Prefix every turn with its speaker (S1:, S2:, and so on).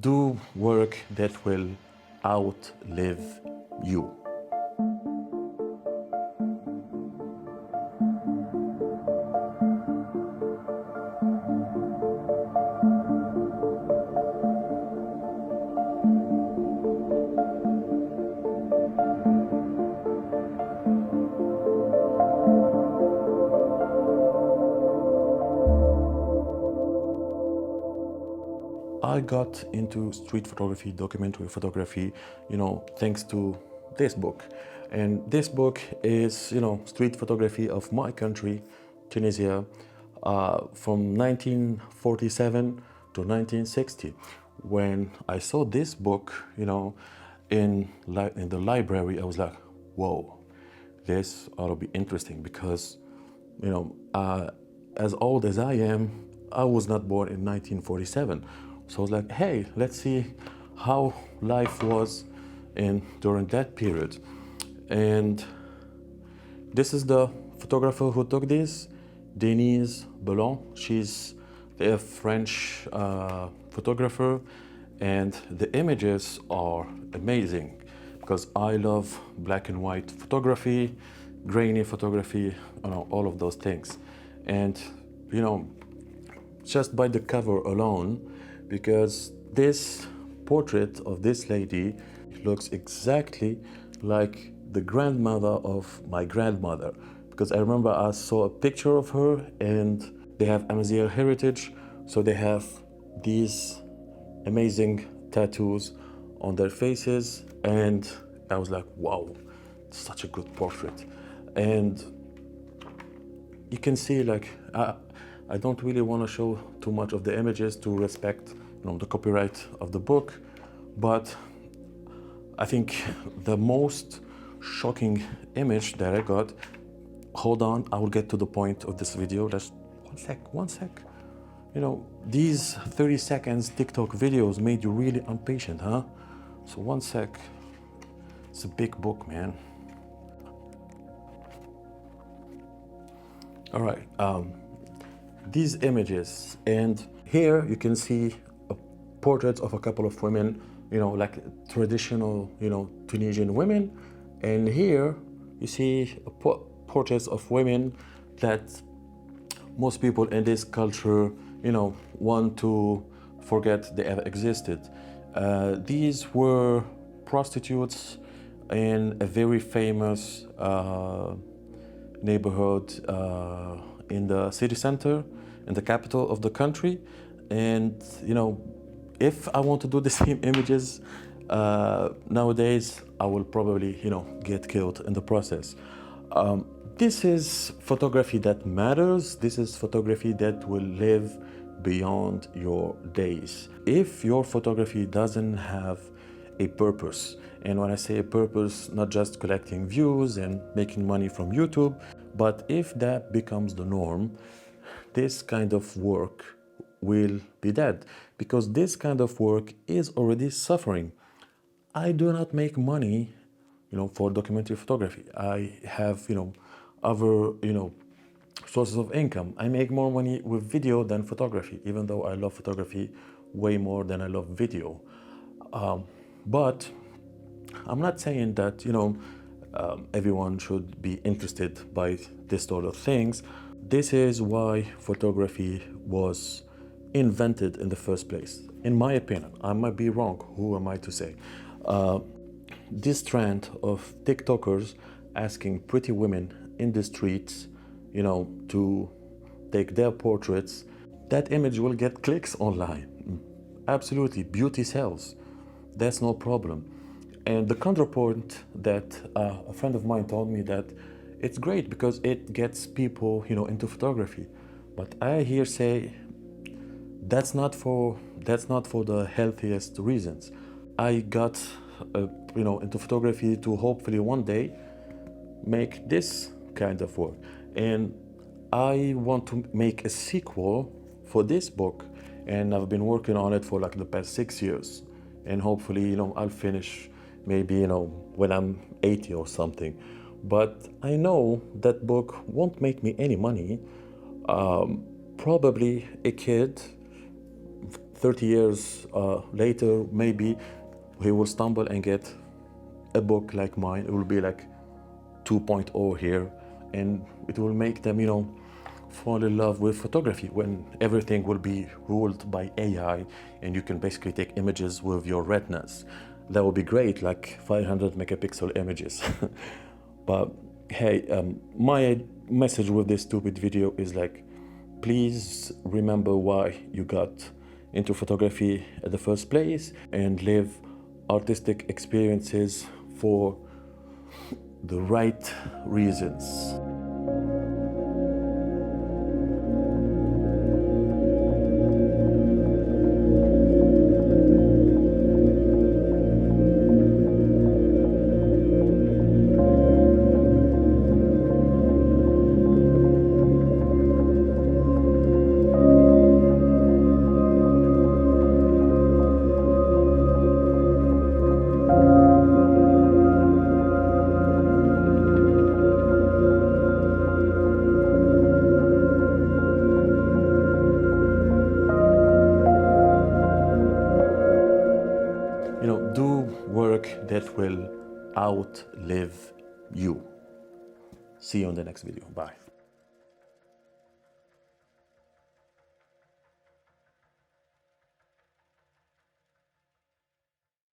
S1: Do work that will outlive you. I got into street photography, documentary photography, thanks to this book. And this book is, street photography of my country, Tunisia, from 1947 to 1960. When I saw this book, in the library, I was like, whoa, this ought to be interesting because, as old as I am, I was not born in 1947. So I was like, hey, let's see how life was during that period. And this is the photographer who took this, Denise Bellon. She's a French photographer, and the images are amazing because I love black and white photography, grainy photography, all of those things. And just by the cover alone, because this portrait of this lady looks exactly like the grandmother of my grandmother. Because I remember I saw a picture of her, and they have Amazigh heritage, so they have these amazing tattoos on their faces, and I was like, wow, such a good portrait. And you can see, like, I don't really want to show too much of the images to respect, the copyright of the book, but I think the most shocking image that I got, hold on, I will get to the point of this video. Just one sec. These 30 seconds TikTok videos made you really impatient, huh? So one sec. It's a big book, man. All right. These images, and here you can see a portrait of a couple of women, like traditional, Tunisian women, and here you see portraits of women that most people in this culture, want to forget they ever existed. These were prostitutes in a very famous neighborhood in the city center, in the capital of the country. And if I want to do the same images nowadays, I will probably get killed in the process. This is photography that matters. This is photography that will live beyond your days. If your photography doesn't have a purpose, and when I say a purpose, not just collecting views and making money from YouTube, but if that becomes the norm, this kind of work will be dead, because this kind of work is already suffering. I do not make money, for documentary photography. I have, other, sources of income. I make more money with video than photography, even though I love photography way more than I love video. But I'm not saying that, everyone should be interested by this sort of things. This is why photography was invented in the first place. In my opinion, I might be wrong. Who am I to say? This trend of TikTokers asking pretty women in the streets, to take their portraits, that image will get clicks online. Absolutely, beauty sells. That's no problem. And the counterpoint that a friend of mine told me that it's great because it gets people, into photography. But I hear say that's not for the healthiest reasons. I got, into photography to hopefully one day make this kind of work, and I want to make a sequel for this book, and I've been working on it for like the past 6 years, and hopefully I'll finish maybe when I'm 80 or something. But I know that book won't make me any money. Probably a kid 30 years later, maybe he will stumble and get a book like mine. It will be like 2.0 here, and it will make them, fall in love with photography when everything will be ruled by AI and you can basically take images with your retinas. That would be great, like 500 megapixel images. But hey, my message with this stupid video is like, please remember why you got into photography at the first place and live artistic experiences for the right reasons. Do work that will outlive you. See you in the next video. Bye.